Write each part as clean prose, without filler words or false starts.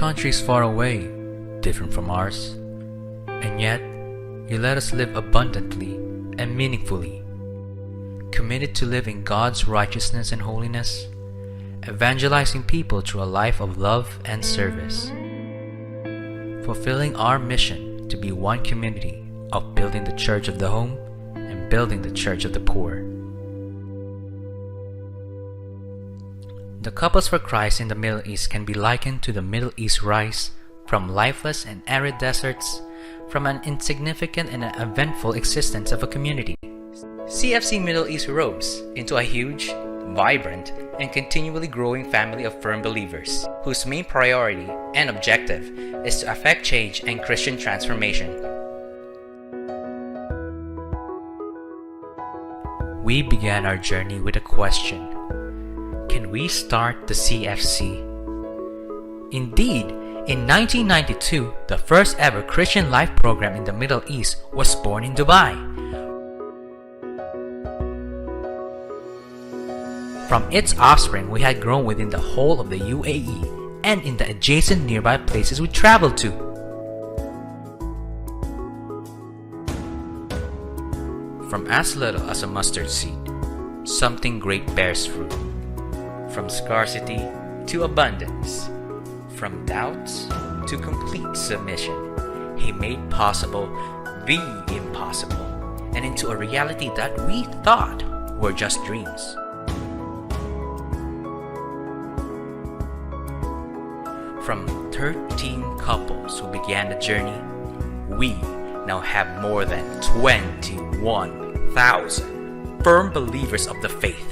country is far away, different from ours, and yet you let us live abundantly and meaningfully, committed to living God's righteousness and holiness, evangelizing people through a life of love and service, fulfilling our mission to be one community of building the church of the home and building the church of the poor. The Couples for Christ in the Middle East can be likened to the Middle East rise from lifeless and arid deserts, from an insignificant and eventful existence of a community. CFC Middle East rose into a huge, vibrant, and continually growing family of firm believers, whose main priority and objective is to affect change and Christian transformation. We began our journey with a question: can we start the CFC? Indeed, in 1992, the first ever Christian life program in the Middle East was born in Dubai. From its offspring, we had grown within the whole of the UAE and in the adjacent nearby places we traveled to. From as little as a mustard seed, something great bears fruit. From scarcity to abundance, from doubts to complete submission, He made possible the impossible, and into a reality that we thought were just dreams. From 13 couples who began the journey, we now have more than 21,000 firm believers of the faith.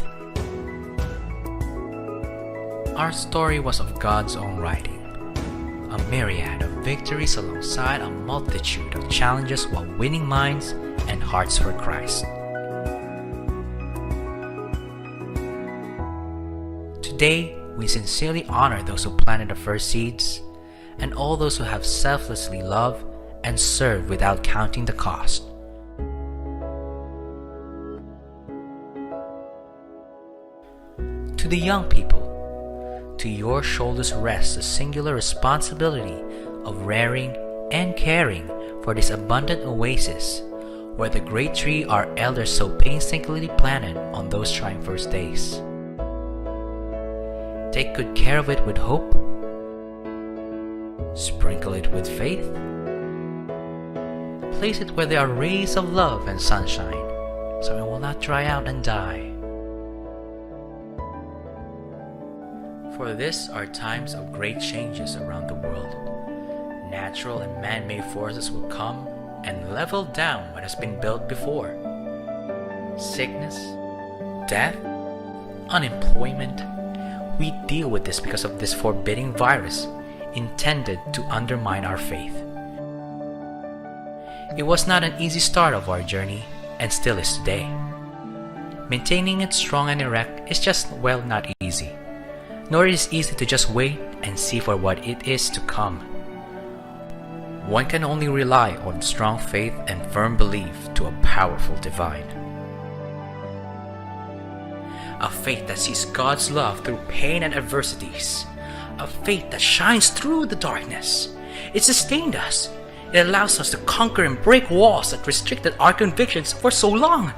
Our story was of God's own writing, a myriad of victories alongside a multitude of challenges while winning minds and hearts for Christ. Today, we sincerely honor those who planted the first seeds and all those who have selflessly loved and served without counting the cost. To the young people, to your shoulders rests the singular responsibility of rearing and caring for this abundant oasis where the great tree our elders so painstakingly planted on those trying first days. Take good care of it with hope, sprinkle it with faith, place it where there are rays of love and sunshine, so it will not dry out and die. For this are times of great changes around the world. Natural and man-made forces will come and level down what has been built before. Sickness, death, unemployment. We deal with this because of this forbidding virus intended to undermine our faith. It was not an easy start of our journey, and still is today. Maintaining it strong and erect is just, well, not easy. Nor is it easy to just wait and see for what it is to come. One can only rely on strong faith and firm belief to a powerful divine. A faith that sees God's love through pain and adversities. A faith that shines through the darkness. It sustained us. It allows us to conquer and break walls that restricted our convictions for so long.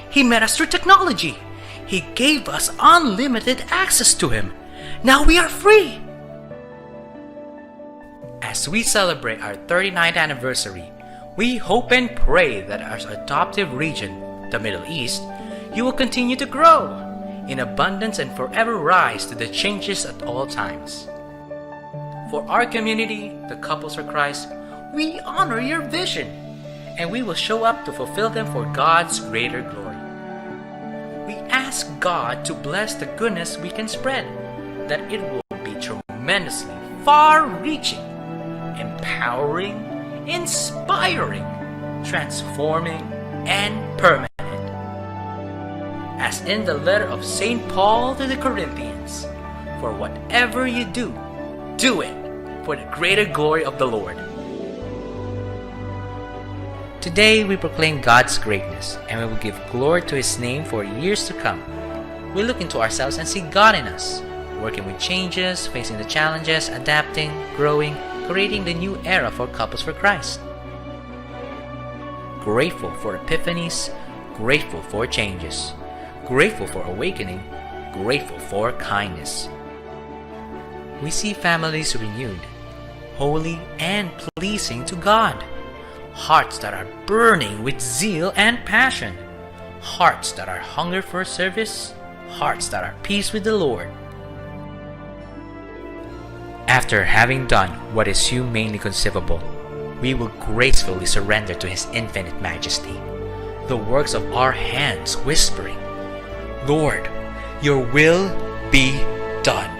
He met us through technology. He gave us unlimited access to Him. Now we are free. As we celebrate our 39th anniversary, we hope and pray that our adoptive region, the Middle East, you will continue to grow in abundance and forever rise to the changes at all times. For our community, the Couples for Christ, we honor your vision, and we will show up to fulfill them for God's greater glory. We ask God to bless the goodness we can spread, that it will be tremendously far-reaching, empowering, inspiring, transforming, and permanent. As in the letter of St. Paul to the Corinthians, for whatever you do, do it for the greater glory of the Lord. Today we proclaim God's greatness, and we will give glory to His name for years to come. We look into ourselves and see God in us. working with changes, facing the challenges, adapting, growing, creating the new era for Couples for Christ. Grateful for epiphanies, grateful for changes, grateful for awakening, grateful for kindness. We see families renewed, holy and pleasing to God, hearts that are burning with zeal and passion, hearts that are hunger for service, hearts that are peace with the Lord. After having done what is humanly conceivable, we will gracefully surrender to His infinite majesty, the works of our hands whispering, Lord, your will be done.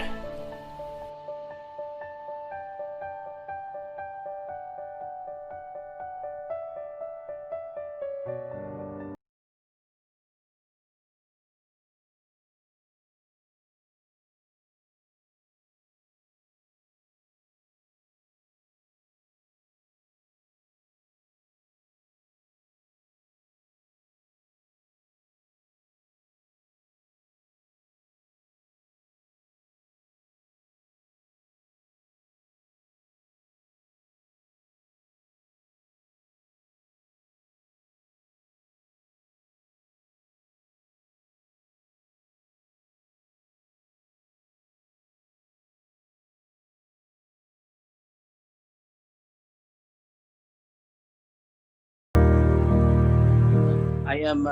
I am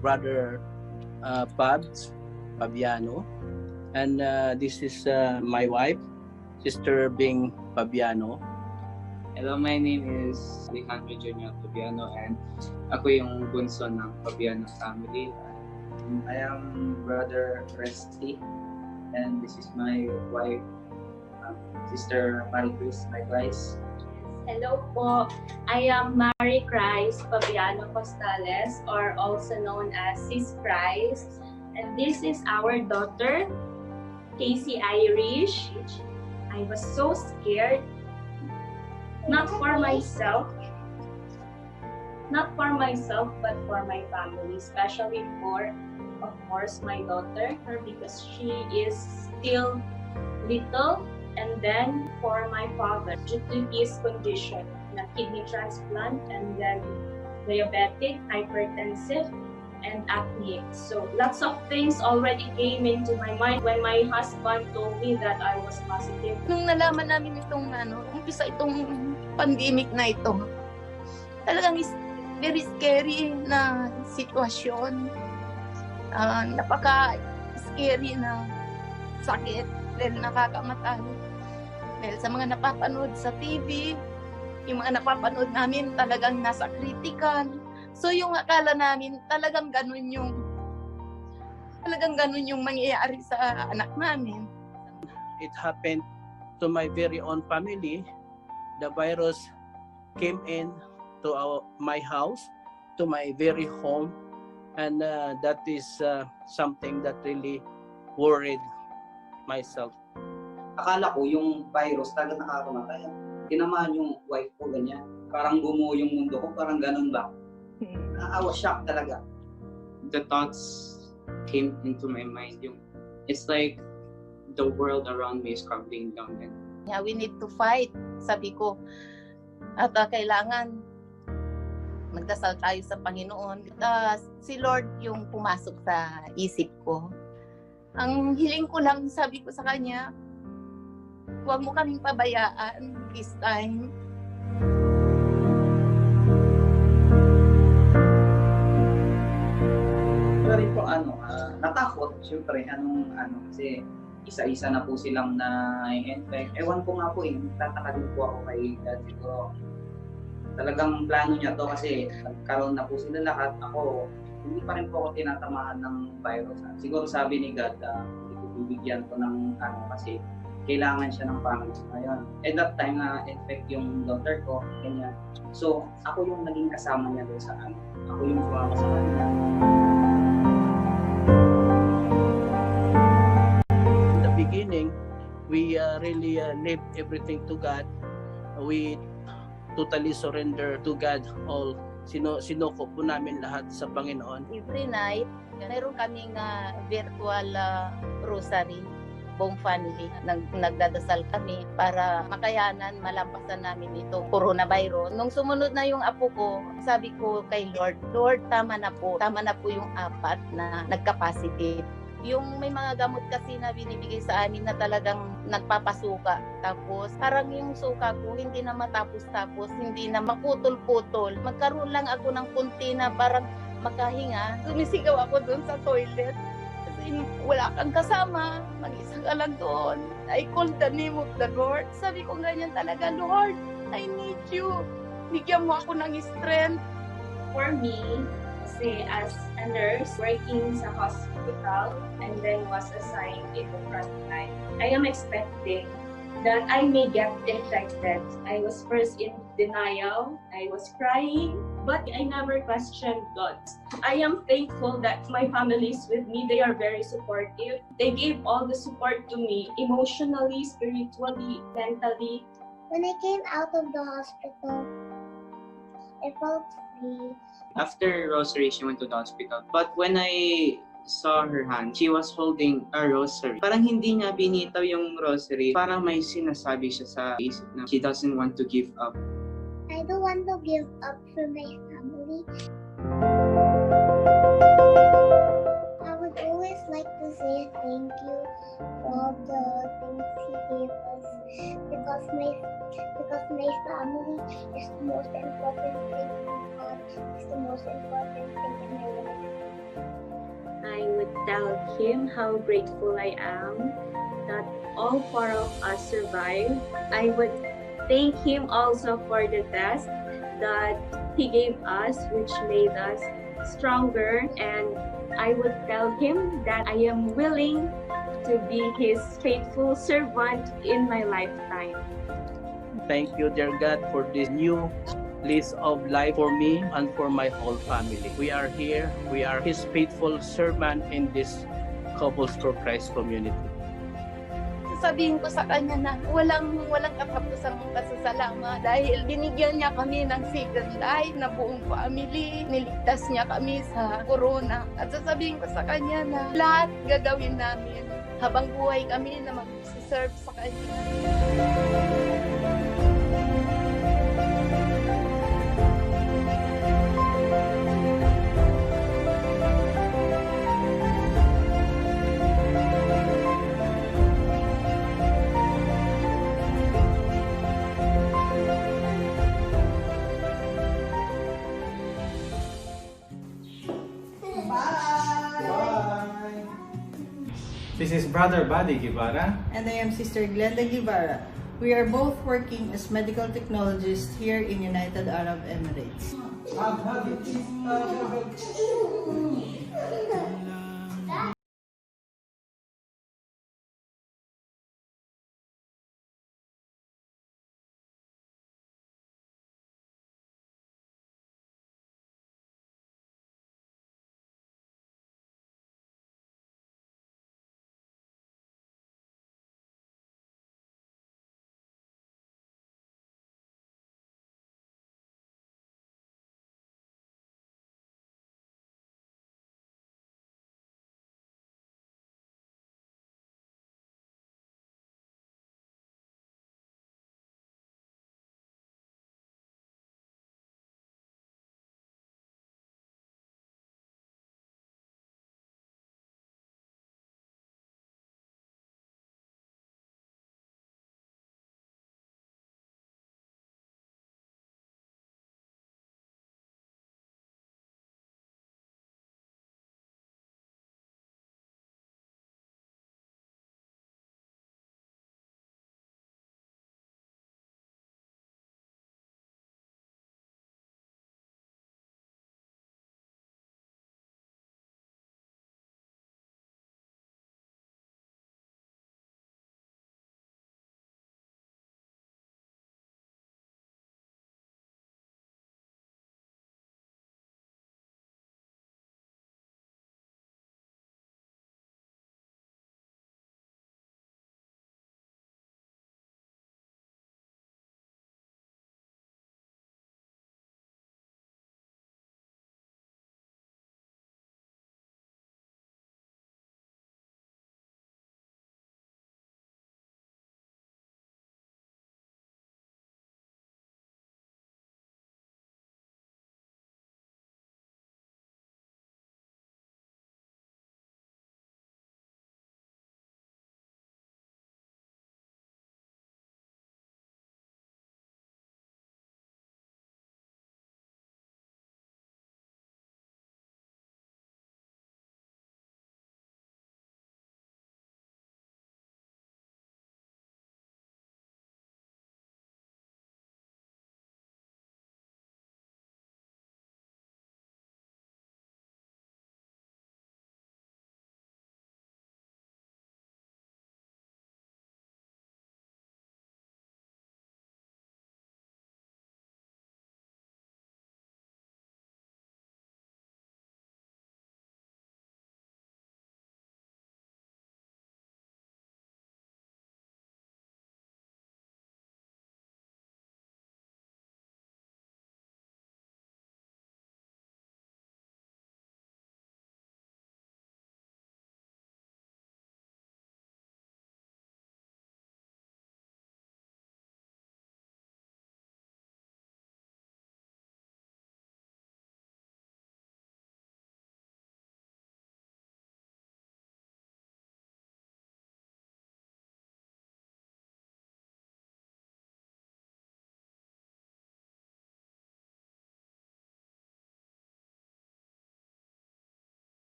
Brother Fabiano, and this is my wife, Sister Bing Fabiano. Hello, my name is Alejandro Junior Fabiano, and ako yung bunso ng Fabiano family. I am Brother Resty, and this is my wife, Sister Marie Chris, my Christ. Hello po, I am Marie Christ Fabiano Costales, or also known as Sis Christ, and this is our daughter, Casey Irish. I was so scared, not for myself, but for my family, especially for, of course, my daughter, because she is still little. And then for my father, due to his condition, na kidney transplant, and then diabetic, hypertensive, and acne. So lots of things already came into my mind when my husband told me that I was positive. Nung nalaman namin itong umpisa itong pandemic na ito, talagang very scary na sitwasyon. Napaka-scary na sakit dahil nakakamatay. Dahil sa mga napapanood sa TV, yung mga napapanood namin talagang nasa critical. So yung akala namin talagang ganun yung mangyayari sa anak namin. It happened to my very own family. The virus came in to my house, to my very home, and that is something that really worried myself. Akala ko yung virus talaga nakakamatay. Tinamaan yung wife ko ganyan. Parang bumuo yung mundo ko, parang ganun ba? I was shocked talaga. The thoughts came into my mind. It's like the world around me is crumbling down. Yeah, we need to fight, sabi ko. At kailangan magdasal tayo sa Panginoon. Si Lord yung pumasok sa isip ko. Ang hiling ko lang, sabi ko sa Kanya, huwag mo kaming pabayaan this time. Pero rin po natakot, syempre, kasi isa-isa na po silang na-infect. Ewan ko nga po tataka din po ako kay God. Siguro, talagang plano niya to kasi nagkaroon na po sila lahat. Ako, hindi pa rin po ako tinatamaan ng virus. Siguro sabi ni God, bibigyan ko ng kasi kailangan siya ng Panginoon. Ayun. At that time na-infect yung daughter ko, ganyan. So, ako yung naging kasama niya doon sa Ako yung sumama sa kanya. In the beginning, we really leave everything to God. We totally surrender to God all. Sinuko po namin lahat sa Panginoon. Every night, meron kaming virtual rosary. buong family. Nagdadasal kami para makayanan, malampasan namin itong coronavirus. Nung sumunod na yung apo ko, sabi ko kay Lord, Lord, tama na po yung 4 na nagka-positive. Yung may mga gamot kasi na binibigay sa amin na talagang nagpapasuka. Tapos parang yung suka ko hindi na matapos-tapos, hindi na maputol-putol. Magkaroon lang ako ng kunti na parang makahinga. Sumisigaw ako doon sa toilet. Kasi wala kang kasama, mag-isa ka lang doon. I called the name of the Lord. Sabi ko ganyan talaga, Lord, I need you. Bigyan mo ako ng strength. For me, kasi as a nurse working sa hospital and then was assigned in the front line, I am expecting that I may get infected. I was first in denial. I was crying, but I never questioned God. I am thankful that my family is with me. They are very supportive. They gave all the support to me, emotionally, spiritually, mentally. When I came out of the hospital, I felt free. After rosary, she went to the hospital. But when I saw her hand, she was holding a rosary. Parang hindi niya binitaw yung rosary. Parang may sinasabi siya sa isip na she doesn't want to give up. I don't want to give up for my family. I would always like to say thank you for all the things he gave us because my family is the most important thing in God. It's the most important thing in my life. I would tell him how grateful I am that all 4 of us survived. I would thank him also for the test that he gave us, which made us stronger. And I would tell him that I am willing to be his faithful servant in my lifetime. Thank you, dear God, for this new lease of life for me and for my whole family. We are here. We are His faithful servant in this Couples for Christ community. Sasabihin ko sa kanya na walang katapusang pasasalamat dahil binigyan niya kami ng second life na buong family. Niligtas niya kami sa corona. At sasabihin ko sa kanya na lahat gagawin namin habang buhay kami na mag-serve sa kanya. This is Brother Buddy Guevara. And I am Sister Glenda Guevara. We are both working as medical technologists here in United Arab Emirates.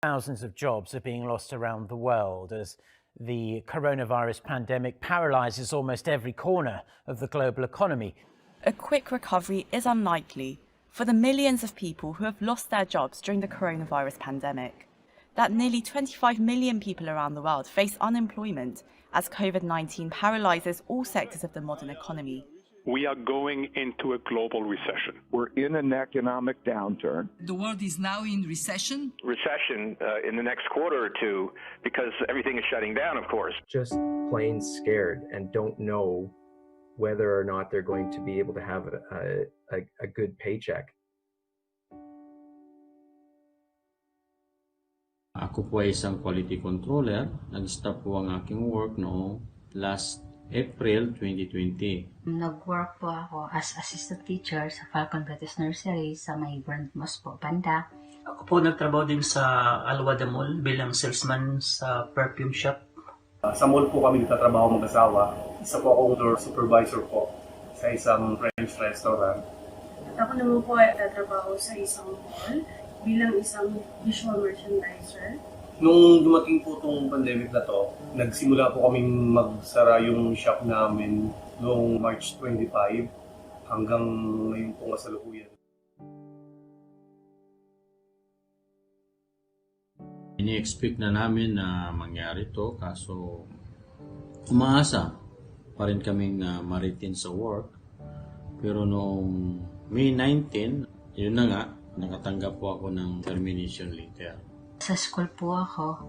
Thousands of jobs are being lost around the world as the coronavirus pandemic paralyzes almost every corner of the global economy. A quick recovery is unlikely for the millions of people who have lost their jobs during the coronavirus pandemic. That nearly 25 million people around the world face unemployment as COVID-19 paralyzes all sectors of the modern economy. We are going into a global recession. We're in an economic downturn. The world is now in recession. Recession in the next quarter or two because everything is shutting down, of course. Just plain scared and don't know whether or not they're going to be able to have a good paycheck. Ako po ay isang quality controller. Nag-stop po ang aking work noong last April 2020. Nag-work po ako as assistant teacher sa Falcon British Nursery sa may Brandmos po, Banda. Ako po nagtrabaho din sa Alwada Mall bilang salesman sa perfume shop. Sa mall po kami nagtatrabaho mag-asawa. Isa po akong door supervisor po sa isang French restaurant. Ako naman po ay nagtatrabaho sa isang mall bilang isang visual merchandiser. Nung dumating po itong pandemic na to, nagsimula po kaming magsara yung shop namin noong March 25 hanggang ngayon po kasalukuyan. Ini-expect na namin na mangyari to, kaso umaasa pa rin kaming ma-retain sa work. Pero noong May 19, yun na nga, nakatanggap po ako ng termination letter. Sa school po ako,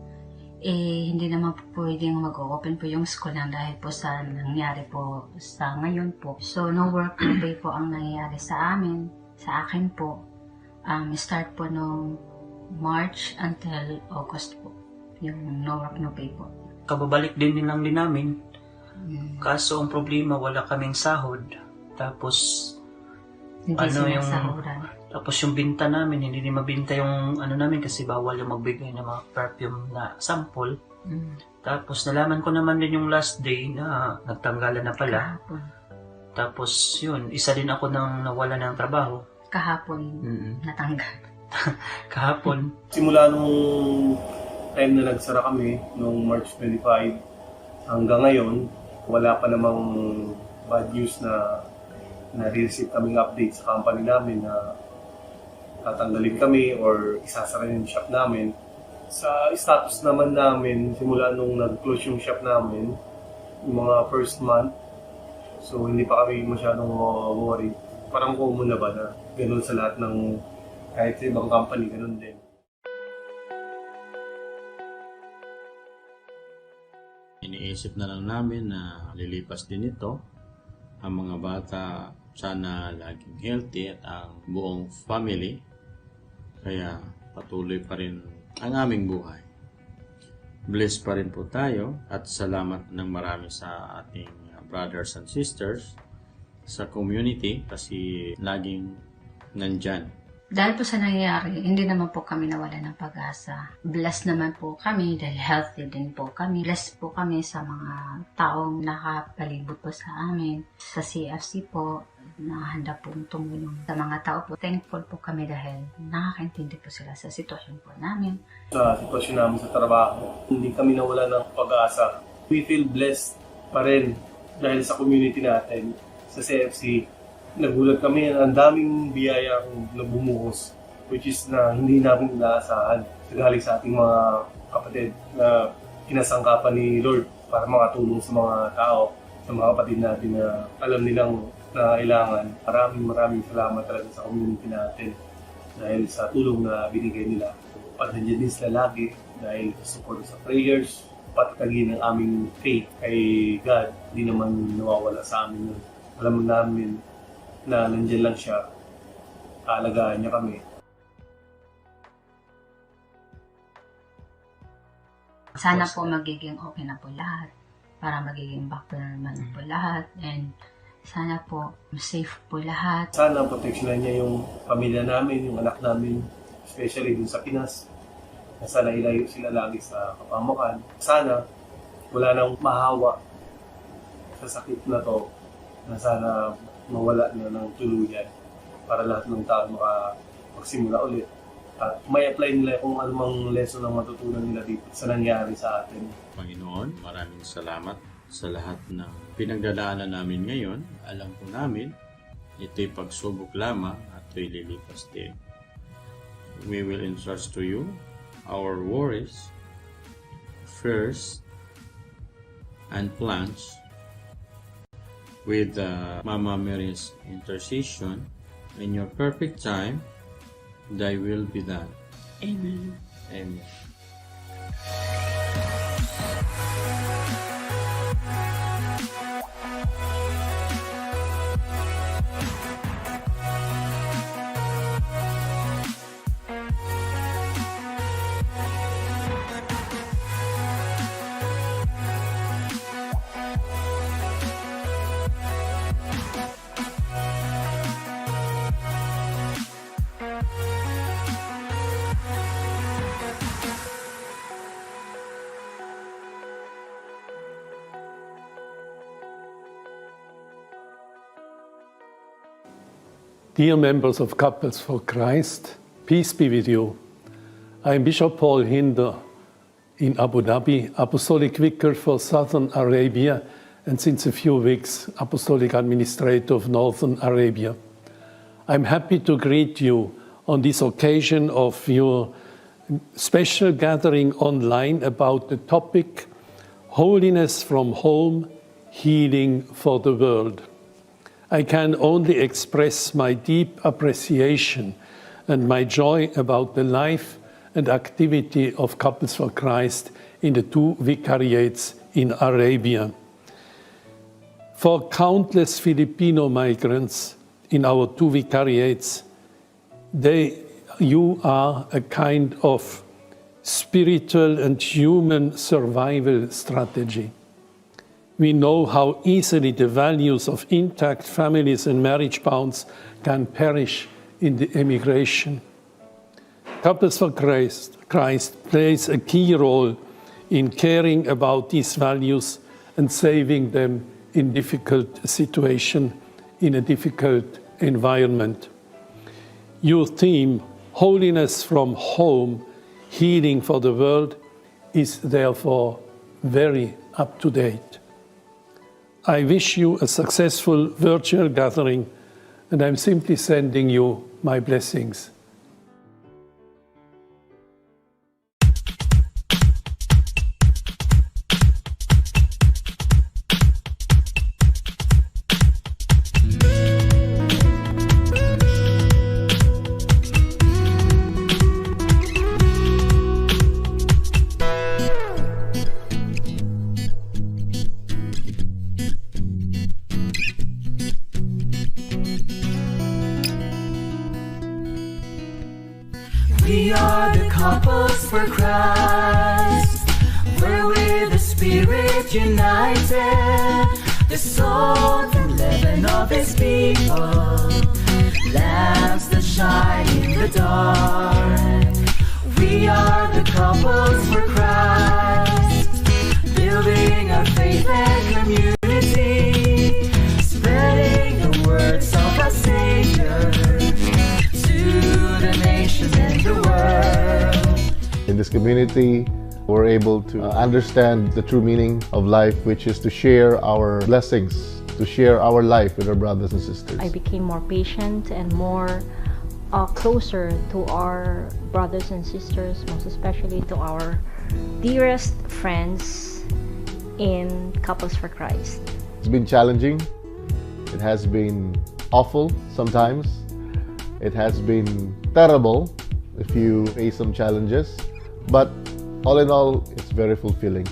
hindi naman po pwedeng mag-open po yung school lang dahil po sa nangyari po sa ngayon po. So, no work no pay po ang nangyayari sa amin, sa akin po. Start po nung March until August po, yung no work no pay po. Kababalik din lang din namin. Kaso ang problema, wala kaming sahod. Tapos, hindi tapos yung binta namin, hindi din mabinta yung namin kasi bawal yung magbigay ng mga perfume na sample. Tapos nalaman ko naman din yung last day na nagtanggalan na pala. Tapos yun, isa din ako nang nawala ng trabaho. Kahapon, natanggal. Kahapon. Simula nung time na nagsara kami, nung March 25, hanggang ngayon, wala pa namang bad news na na-receive kaming update sa company namin na tatanggalin kami or isasara yung shop namin. Sa status naman namin, simula nung nag-close yung shop namin, yung mga first month, so hindi pa kami masyadong worried. Parang common na ba na ganun sa lahat ng kahit sa ibang company, ganun din. Iniisip na lang namin na lilipas din ito. Ang mga bata sana laging healthy at ang buong family. Kaya patuloy pa rin ang aming buhay. Blessed pa rin po tayo at salamat ng marami sa ating brothers and sisters sa community kasi laging nandyan. Dahil po sa nangyayari, hindi naman po kami nawala ng pag-asa. Blessed naman po kami dahil healthy din po kami. Blessed po kami sa mga taong nakapalibot po sa amin. Sa CFC po, nakahanda po tumulong sa mga tao po. Thankful po kami dahil nakakaintindi po sila sa sitwasyon po namin. Sa sitwasyon namin sa trabaho, hindi kami nawala ng pag-asa. We feel blessed pa rin dahil sa community natin, sa CFC. Nagulat kami, ang daming biyaya na bumuhos, which is na hindi namin inaasahan. Galing sa ating mga kapatid na kinasangkapan ni Lord para makatulong sa mga tao, sa mga kapatid natin na alam nilang nangailangan. Maraming salamat talaga sa community natin dahil sa tulong na binigay nila. At nandiyan din sila lagi dahil support sa prayers, patatagin ng aming faith kay God. Hindi naman nawawala sa amin. Alam namin na nandiyan lang siya, aalagaan niya kami. Sana po magiging okay na po lahat, para magiging back to normal na po lahat, and sana po safe po lahat. Sana proteksyonan niya yung pamilya namin, yung anak namin, especially dun sa Pinas. Na sana ilayo sila lagi sa kapamakan. Sana wala nang mahawa sa sakit na to, na sana mawala na ng tuluyan para lahat ng tao makapagsimula ulit at may apply nila kung anumang lesson ang matutunan nila dito sa nangyari sa atin. Panginoon, maraming salamat sa lahat ng pinagdadaanan namin ngayon. Alam po namin, ito'y pagsubok lamang at ito'y lilipas din. We will entrust to you our worries, fears, and plans with Mama Mary's intercession. In your perfect time, thy will be done. Amen. Amen. Dear members of Couples for Christ, peace be with you. I am Bishop Paul Hinder in Abu Dhabi, Apostolic Vicar for Southern Arabia, and since a few weeks, Apostolic Administrator of Northern Arabia. I'm happy to greet you on this occasion of your special gathering online about the topic, Holiness from Home, Healing for the World. I can only express my deep appreciation and my joy about the life and activity of Couples for Christ in the 2 vicariates in Arabia. For countless Filipino migrants in our 2 vicariates, you are a kind of spiritual and human survival strategy. We know how easily the values of intact families and marriage bonds can perish in the emigration. Couples for Christ plays a key role in caring about these values and saving them in difficult situations, in a difficult environment. Your theme, Holiness from Home, Healing for the World, is therefore very up to date. I wish you a successful virtual gathering, and I'm simply sending you my blessings. We are the couples for Christ. We're with the Spirit united, the salt and leaven of His people, lamps that shine in the dark. We are the couples for Christ, building our faith and community, spreading the words of our Savior to the nations and the world. In this community, we're able to understand the true meaning of life, which is to share our blessings, to share our life with our brothers and sisters. I became more patient and more closer to our brothers and sisters, most especially to our dearest friends in Couples for Christ. It's been challenging. It has been awful sometimes. It has been terrible if you face some challenges. But all in all, it's very fulfilling.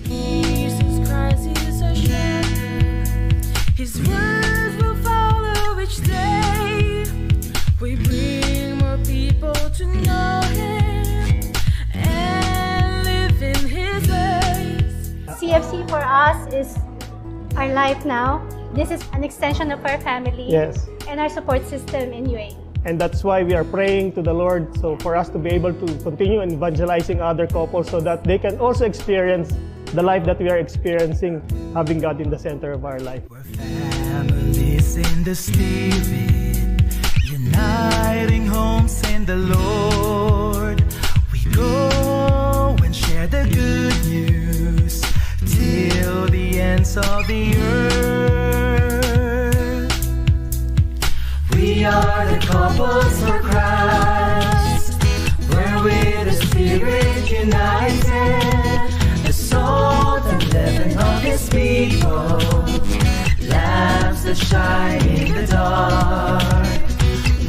Jesus Christ is our strength. His words will follow each day. We bring more people to know Him and live in His ways. CFC for us is our life now. This is an extension of our family. Yes. And our support system in UAE. And that's why we are praying to the Lord, so for us to be able to continue evangelizing other couples so that they can also experience the life that we are experiencing, having God in the center of our life. We're families in the Spirit, uniting homes in the Lord. the earth. We are the couples for Christ, where with the Spirit united, the salt and leaven of His people, lamps that shine in the dark.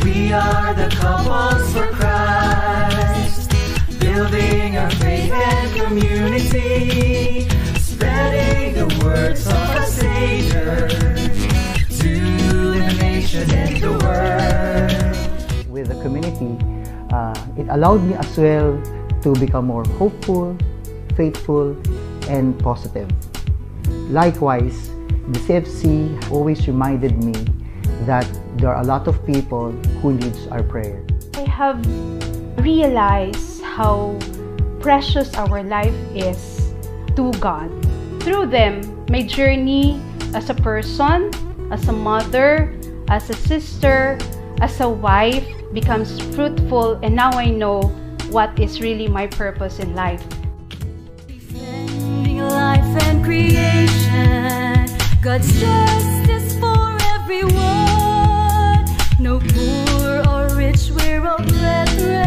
We are the couples for Christ, building our faith and community, spreading the words of our Savior to the nation and the world. With the community, it allowed me as well to become more hopeful, faithful, and positive. Likewise, the CFC always reminded me that there are a lot of people who needs our prayer. I have realized how precious our life is to God. Through them, my journey as a person, as a mother, as a sister, as a wife becomes fruitful, and now I know what is really my purpose in life. Defending life and creation, God's justice for everyone. No poor or rich, we're all brethren.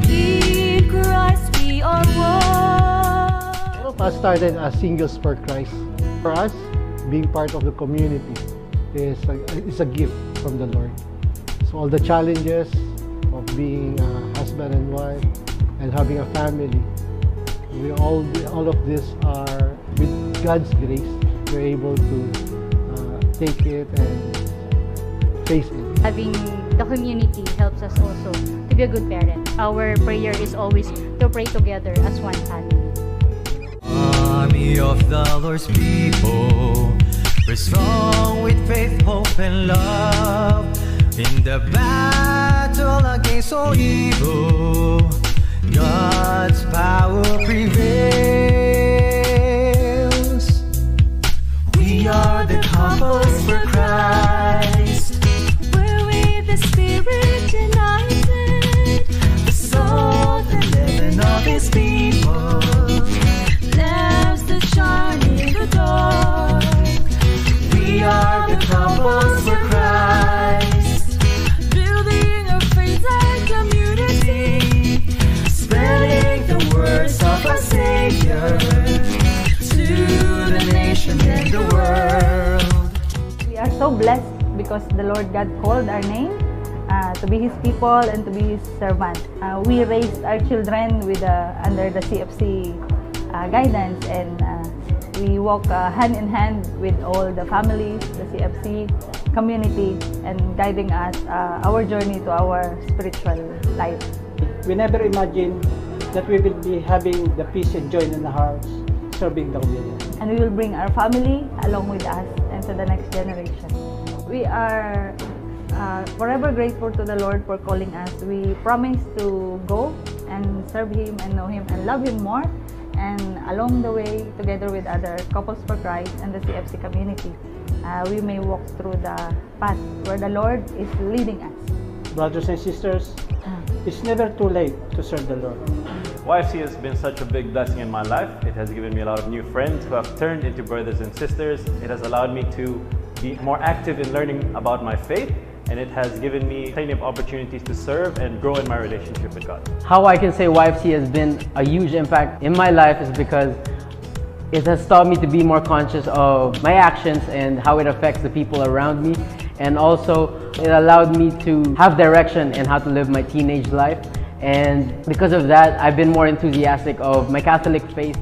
In Christ we are one. All of us started as Singles for Christ. For us, being part of the community is a gift from the Lord. So all the challenges of being a husband and wife and having a family, all of this are with God's grace. We're able to take it and face it. Having the community helps us also to be a good parent. Our prayer is always to pray together as one family. Army of the Lord's people, we're strong with faith, hope, and love. In the battle against all evil, God's power prevails. We are the couples for Christ, we're with the Spirit united, the salt and leaven of His people, lamps that shine in the dark. We are the couples for Christ, building our faith and community, spreading the words of our Savior to the nation and the world. We are so blessed because the Lord God called our name to be His people and to be His servant. We raised our children with under the CFC guidance, and we walk hand in hand with all the families, the CFC community, and guiding us our journey to our spiritual life. We never imagined that we will be having the peace and joy in our hearts, serving the community. And we will bring our family along with us and to the next generation. We are forever grateful to the Lord for calling us. We promise to go and serve Him and know Him and love Him more. And along the way, together with other couples for Christ and the CFC community, we may walk through the path where the Lord is leading us. Brothers and sisters, it's never too late to serve the Lord. YFC has been such a big blessing in my life. It has given me a lot of new friends who have turned into brothers and sisters. It has allowed me to be more active in learning about my faith, and it has given me plenty of opportunities to serve and grow in my relationship with God. How I can say YFC has been a huge impact in my life is because it has taught me to be more conscious of my actions and how it affects the people around me, and also it allowed me to have direction in how to live my teenage life, and because of that I've been more enthusiastic of my Catholic faith.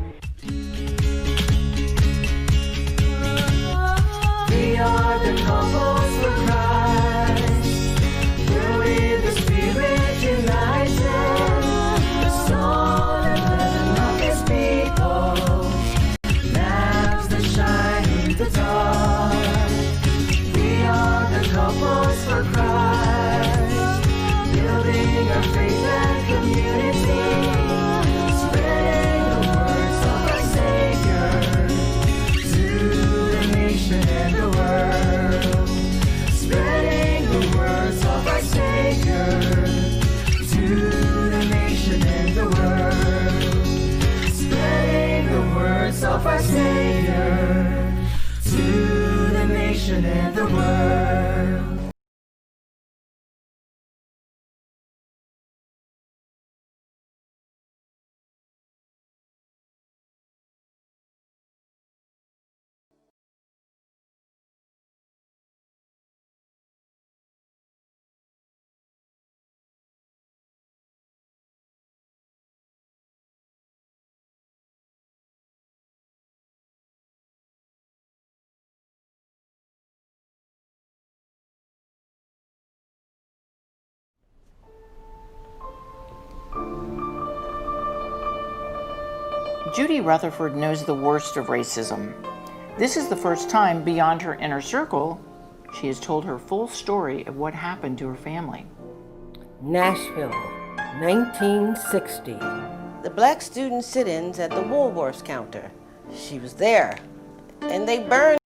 We are the couples for Christ, we're with the Spirit united, the salt and leaven of His people, lamps that shine in the dark. We are the couples for Christ, building our faith and community, spreading the words of our Savior to the nation and the world, spreading the words of our Savior to the nation and the world, spreading the words of our Savior woman and the world. Judy Rutherford knows the worst of racism. This is the first time beyond her inner circle, she has told her full story of what happened to her family. Nashville, 1960. The black student sit-ins at the Woolworths counter. She was there, and they burned